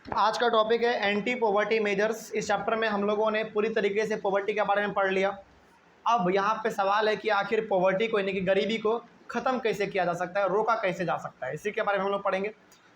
आज का टॉपिक है एंटी पॉवर्टी मेजर्स। इस चैप्टर में हम लोगों ने पूरी तरीके से पॉवर्टी के बारे में पढ़ लिया। अब यहाँ पे सवाल है कि आखिर पॉवर्टी को यानी कि गरीबी को ख़त्म कैसे किया जा सकता है, रोका कैसे जा सकता है, इसी के बारे में हम लोग पढ़ेंगे।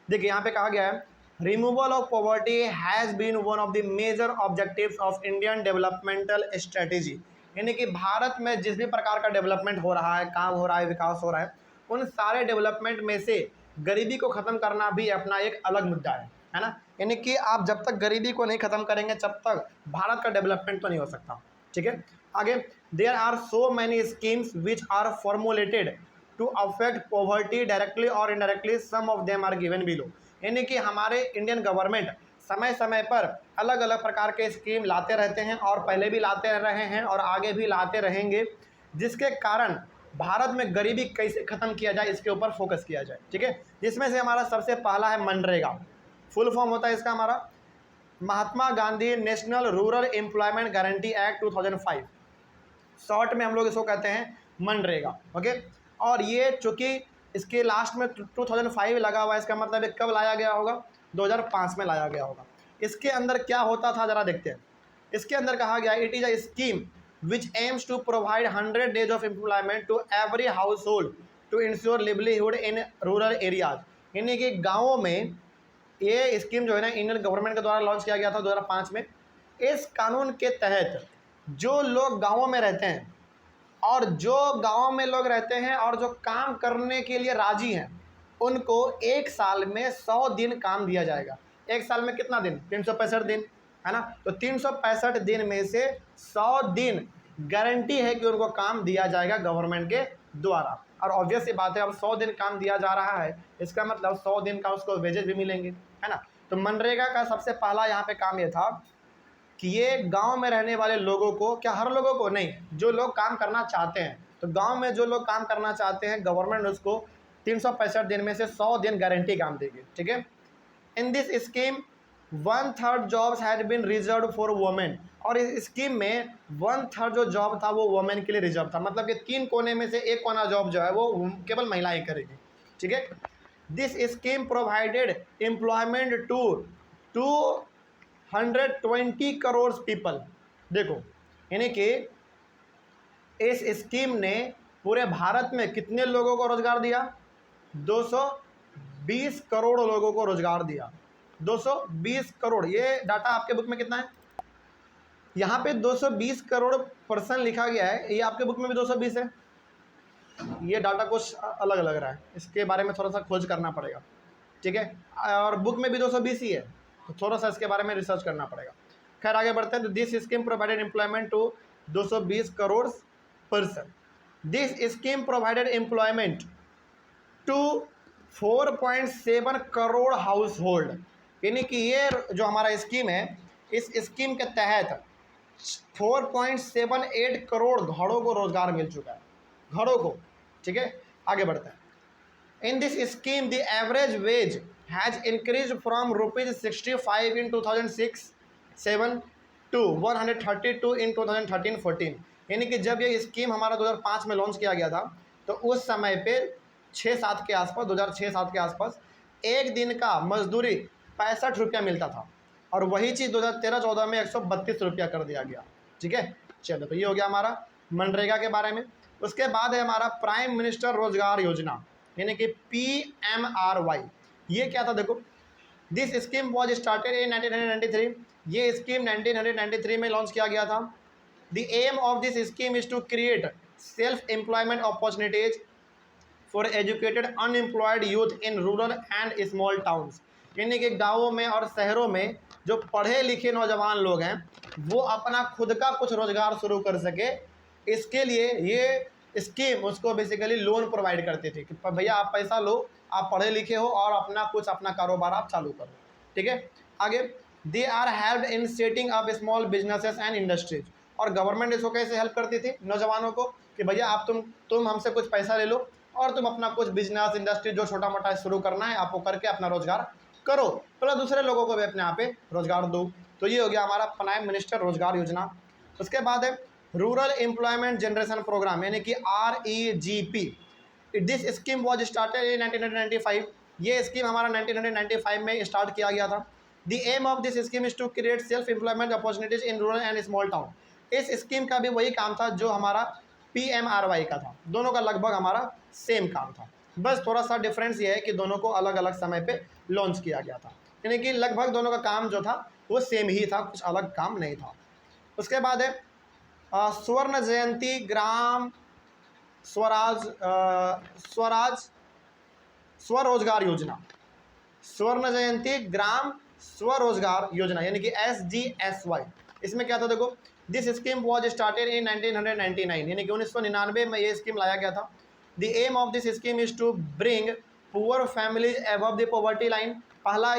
देखिए यहाँ पे कहा गया है, removal of poverty has been one of the major objectives of Indian developmental strategy. यानी कि भारत में जिस भी प्रकार का डेवलपमेंट हो रहा है, काम हो रहा है, विकास हो रहा है, उन सारे डेवलपमेंट में से गरीबी को ख़त्म करना भी अपना एक अलग मुद्दा है ना। यानी कि आप जब तक गरीबी को नहीं ख़त्म करेंगे तब तक भारत का डेवलपमेंट तो नहीं हो सकता। ठीक है, आगे, there are so many schemes which are formulated to affect poverty directly और indirectly, some of them are given below. यानी कि हमारे इंडियन गवर्नमेंट समय समय पर अलग अलग प्रकार के स्कीम लाते रहते हैं और पहले भी लाते रहे हैं और आगे भी लाते रहेंगे, जिसके कारण भारत में गरीबी कैसे ख़त्म किया जाए इसके ऊपर फोकस किया जाए। ठीक है, जिसमें से हमारा सबसे पहला है मनरेगा। फुल फॉर्म होता है इसका हमारा Mahatma Gandhi national rural employment guarantee act 2005। Short में हम लोग इसको कहते हैं मनरेगा। ओके, और ये चूँकि इसके लास्ट में 2005 लगा हुआ है, इसका मतलब ये कब लाया गया होगा? 2005 में लाया गया होगा। इसके अंदर क्या होता था ज़रा देखते हैं। इसके अंदर कहा गया, it is a scheme which aims to provide 100 days of employment to every household to ensure livelihood in rural areas. यानी कि गाँवों में ये स्कीम जो है ना, इंडियन गवर्नमेंट के द्वारा लॉन्च किया गया था 2005 में। इस कानून के तहत जो लोग गाँवों में रहते हैं और जो गाँव में लोग रहते हैं और जो काम करने के लिए राजी हैं, उनको एक साल में 100 दिन काम दिया जाएगा। एक साल में कितना दिन? 365 दिन, है ना। तो 365 दिन में से 100 दिन गारंटी है कि उनको काम दिया जाएगा गवर्नमेंट के द्वारा। और ऑब्वियस सी बात है, अब 100 दिन काम दिया जा रहा है, इसका मतलब 100 दिन का उसको वेजेस भी मिलेंगे, है ना। तो मनरेगा का सबसे पहला यहाँ पे काम ये था कि ये गांव में रहने वाले लोगों को, क्या हर लोगों को नहीं, जो लोग काम करना चाहते हैं, तो गांव में जो लोग काम करना चाहते हैं गवर्नमेंट उसको 365 दिन में से 100 दिन गारंटी काम देगी। ठीक है, in this scheme 1/3 jobs had been reserve for women. और इस स्कीम में 1/3 जो जॉब था वो वुमेन के लिए रिजर्व था। मतलब कि 3 कोने में से 1 कोना जॉब जो है वो केवल महिलाएं करेगी। ठीक है, this scheme provided employment to 220 crore people. देखो, यानी कि इस स्कीम ने पूरे भारत में कितने लोगों को रोजगार दिया? 220 करोड़ लोगों को रोजगार दिया। 220 करोड़, ये डाटा आपके बुक में कितना है? यहाँ पे 220 करोड़ पर्सन लिखा गया है, ये आपके बुक में भी 220 है। ये डाटा कुछ अलग लग रहा है, इसके बारे में थोड़ा सा खोज करना पड़ेगा। ठीक है, और बुक में भी 220 ही है, तो थोड़ा सा इसके बारे में रिसर्च करना पड़ेगा। खैर आगे बढ़ते हैं। तो this scheme provided employment to 220 crore person. This scheme provided employment to 4.7 crore household. यानी कि ये जो हमारा स्कीम है, इस स्कीम के तहत 4.78 करोड़ घरों को रोजगार मिल चुका है, घरों को। ठीक है, आगे बढ़ते हैं। In this scheme, the average wage has increased from ₹65 in 2006-07 to 132 in 2013-14। यानी कि जब ये स्कीम हमारा 2005 में लॉन्च किया गया था, तो उस समय पे 6-7 के आसपास, 2006-07 के आसपास एक दिन का मजदूरी 65 रुपया मिलता था, और वही चीज़ 2013-14 में 132 रुपया कर दिया गया। ठीक है, चलो, तो ये हो गया हमारा मनरेगा के बारे में। उसके बाद है हमारा प्राइम मिनिस्टर रोजगार योजना, यानी कि PMRY। ये क्या था? देखो, this scheme was started in 1993। ये स्कीम 1993 में लॉन्च किया गया था। The aim of this scheme is to create self employment opportunities for educated unemployed youth in rural and small towns. यानी कि गाँवों में और शहरों में जो पढ़े लिखे नौजवान लोग हैं, वो अपना खुद का कुछ रोजगार शुरू कर सके, इसके लिए ये स्कीम उसको बेसिकली लोन प्रोवाइड करती थी कि भैया आप पैसा लो, आप पढ़े लिखे हो और अपना कारोबार आप चालू करो। ठीक है, आगे, they are help in setting up small businesses and industries. और गवर्नमेंट इसको कैसे हेल्प करती थी नौजवानों को कि भैया आप तुम हमसे कुछ पैसा ले लो और तुम अपना कुछ बिजनेस इंडस्ट्री जो छोटा मोटा शुरू करना है, आप वो करके अपना रोजगार करो, प्लस दूसरे लोगों को भी अपने यहाँ पे रोजगार दो। तो ये हो गया हमारा प्राइम मिनिस्टर रोजगार योजना। उसके बाद है रूरल एम्प्लॉयमेंट जनरेशन प्रोग्राम, यानी कि REGP। This scheme was started इन 1995। ये स्कीम हमारा 1995 में स्टार्ट किया गया था। The aim of this scheme is to create self employment opportunities in rural and small town. इस स्कीम का भी वही काम था जो हमारा PMRY का था, दोनों का लगभग हमारा सेम काम था, बस थोड़ा सा डिफरेंस ये है कि दोनों को अलग अलग समय पे लॉन्च किया गया था, यानी कि लगभग दोनों का काम जो था वो सेम ही था, कुछ अलग काम नहीं था। उसके बाद है स्वर्ण जयंती ग्राम स्वराज स्वरोजगार योजना। स्वर्ण जयंती ग्राम स्वरोजगार योजना यानी कि SGSY। इसमें क्या था देखो, दिस स्कीम वॉज स्टार्टेड इन 1999 यानी कि 1999 में ये स्कीम लाया गया था। The aim of this scheme is to bring poor families above the poverty line. पहला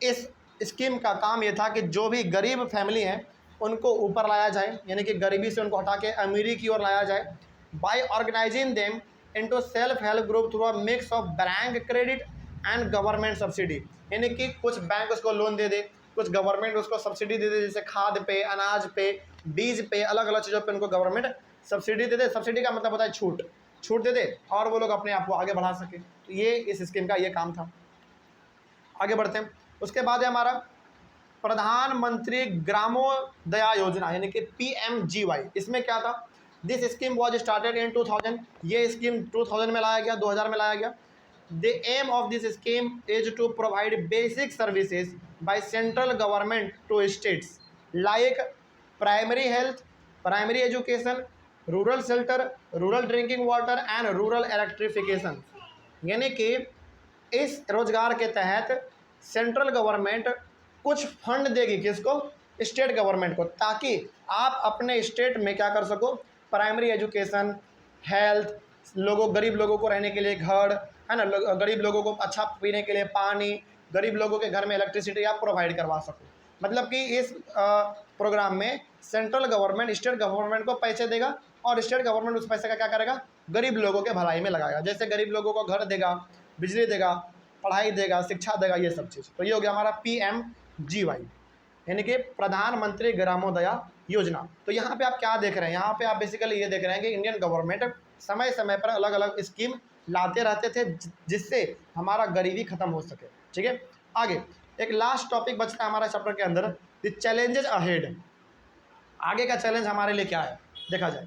इस स्कीम का काम ये था कि जो भी गरीब फैमिली हैं उनको ऊपर लाया जाए, यानी कि गरीबी से उनको हटा के अमीरी की ओर लाया जाए, by organising them into self help group through a mix of bank credit and government subsidy. यानी कि कुछ बैंक उसको लोन दे दे, कुछ गवर्नमेंट उसको सब्सिडी दे दे, जैसे खाद पे, अनाज पे, बीज पे, अलग अलग चीज़ों पे उनको गवर्नमेंट सब्सिडी दे दे। सब्सिडी का मतलब होता है छूट दे दे और वो लोग अपने आप को आगे बढ़ा सके। तो ये इस स्कीम का ये काम था। आगे बढ़ते हैं। उसके बाद है हमारा प्रधानमंत्री ग्रामोदया योजना यानी कि PMGY। इसमें क्या था, दिस स्कीम वॉज स्टार्टेड इन 2000। ये स्कीम 2000 में लाया गया, 2000 में लाया गया। The aim of this scheme is to provide basic services by central government to states like primary health, primary education, rural shelter, rural drinking water and rural electrification. यानी कि इस रोजगार के तहत सेंट्रल गवर्नमेंट कुछ फंड देगी, किसको, state government को, ताकि आप अपने स्टेट में क्या कर सको, प्राइमरी एजुकेशन, हेल्थ, गरीब लोगों को रहने के लिए घर, है ना, गरीब लोगों को अच्छा पीने के लिए पानी, गरीब लोगों के घर में इलेक्ट्रिसिटी आप प्रोवाइड करवा सको। मतलब कि इस प्रोग्राम में सेंट्रल गवर्नमेंट स्टेट गवर्नमेंट को पैसे देगा और स्टेट गवर्नमेंट उस पैसे का क्या करेगा, गरीब लोगों के भलाई में लगाएगा। जैसे गरीब लोगों को घर देगा, बिजली देगा, पढ़ाई देगा, शिक्षा देगा, ये सब चीज़। तो ये हो गया हमारा PMGY यानी कि प्रधानमंत्री ग्रामोदया योजना। तो यहाँ पे आप क्या देख रहे हैं, यहाँ पे आप बेसिकली ये देख रहे हैं कि इंडियन गवर्नमेंट समय समय पर अलग अलग स्कीम लाते रहते थे जिससे हमारा गरीबी खत्म हो सके। ठीक है, आगे एक लास्ट टॉपिक बचता है हमारा चैप्टर के अंदर, द चैलेंजेस अहेड। आगे का चैलेंज हमारे लिए क्या है देखा जाए।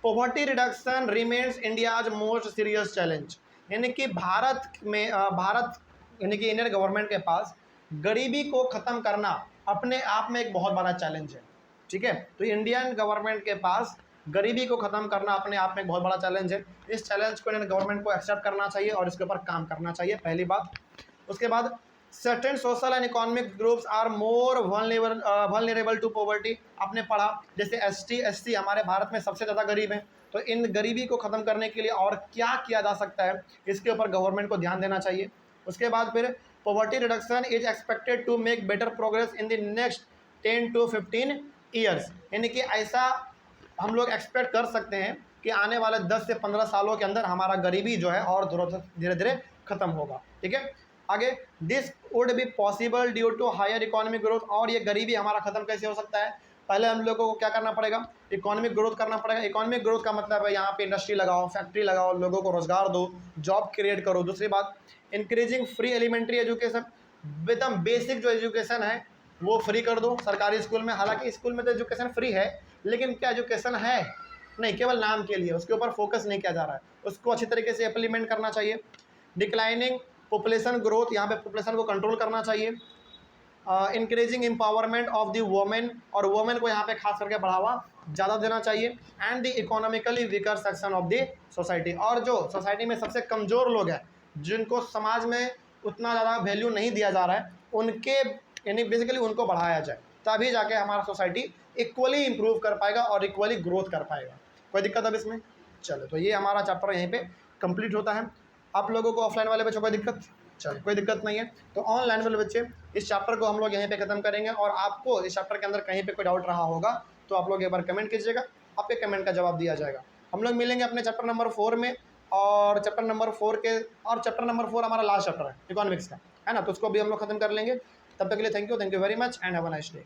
Poverty reduction remains India's most serious challenge. यानी कि भारत यानी कि इंडियन गवर्नमेंट के पास गरीबी को ख़त्म करना अपने आप में एक बहुत बड़ा चैलेंज है। ठीक है, तो इंडियन गवर्नमेंट के पास गरीबी को ख़त्म करना अपने आप में एक बहुत बड़ा चैलेंज है। इस चैलेंज को इंडियन गवर्नमेंट को एक्सेप्ट करना चाहिए और इसके ऊपर काम करना चाहिए, पहली बात। उसके बाद certain social and economic groups are more vulnerable to poverty. आपने पढ़ा जैसे ST SC हमारे भारत में सबसे ज़्यादा गरीब हैं, तो इन गरीबी को ख़त्म करने के लिए और क्या किया जा सकता है, इसके ऊपर गवर्नमेंट को ध्यान देना चाहिए। उसके बाद फिर poverty reduction is expected to make better progress in the next 10 to 15 years. यानी कि ऐसा हम लोग एक्सपेक्ट कर सकते हैं कि आने वाले 10 से 15 सालों के अंदर हमारा गरीबी जो है और धीरे धीरे ख़त्म होगा। ठीक है, आगे this would be possible due to higher economic growth. और ये गरीबी हमारा ख़त्म कैसे हो सकता है, पहले हम लोगों को क्या करना पड़ेगा, इकोनॉमिक ग्रोथ करना पड़ेगा। इकोनॉमिक ग्रोथ का मतलब है यहाँ पे इंडस्ट्री लगाओ, फैक्ट्री लगाओ, लोगों को रोजगार दो, जॉब क्रिएट करो। दूसरी बात, इंक्रीजिंग फ्री एलिमेंट्री एजुकेशन, एकदम बेसिक जो एजुकेशन है वो फ्री कर दो सरकारी स्कूल में। हालांकि स्कूल में तो एजुकेशन फ्री है, लेकिन क्या एजुकेशन है, नहीं, केवल नाम के लिए, उसके ऊपर फोकस नहीं किया जा रहा है, उसको अच्छी तरीके से इम्प्लीमेंट करना चाहिए। डिक्लाइनिंग पॉपुलेशन ग्रोथ, यहाँ पे पॉपुलेशन को कंट्रोल करना चाहिए। Increasing empowerment of the women, और वोमेन को यहाँ पे खास करके बढ़ावा ज़्यादा देना चाहिए। And the economically weaker section of the society, और जो सोसाइटी में सबसे कमज़ोर लोग हैं, जिनको समाज में उतना ज़्यादा वैल्यू नहीं दिया जा रहा है, उनके यानी बेसिकली उनको बढ़ाया जाए, तभी जाके हमारा सोसाइटी इक्वली इम्प्रूव कर पाएगा और इक्वली ग्रोथ कर पाएगा। कोई दिक्कत अब इसमें? चलो, तो ये हमारा चैप्टर यहीं पे कंप्लीट होता है। आप लोगों को ऑफलाइन वाले बच्चों को दिक्कत, चलो कोई दिक्कत नहीं है, तो ऑनलाइन वाले बच्चे इस चैप्टर को हम लोग यहीं पे ख़त्म करेंगे। और आपको इस चैप्टर के अंदर कहीं पे कोई डाउट रहा होगा तो आप लोग एक बार कमेंट कीजिएगा, आपके कमेंट का जवाब दिया जाएगा। हम लोग मिलेंगे अपने चैप्टर नंबर 4 में, और चैप्टर नंबर 4 हमारा लास्ट चैप्टर है इकोनॉमिक्स का, है ना, तो उसको भी हम लोग खत्म कर लेंगे। तब तक के लिए thank you very much and have a nice day.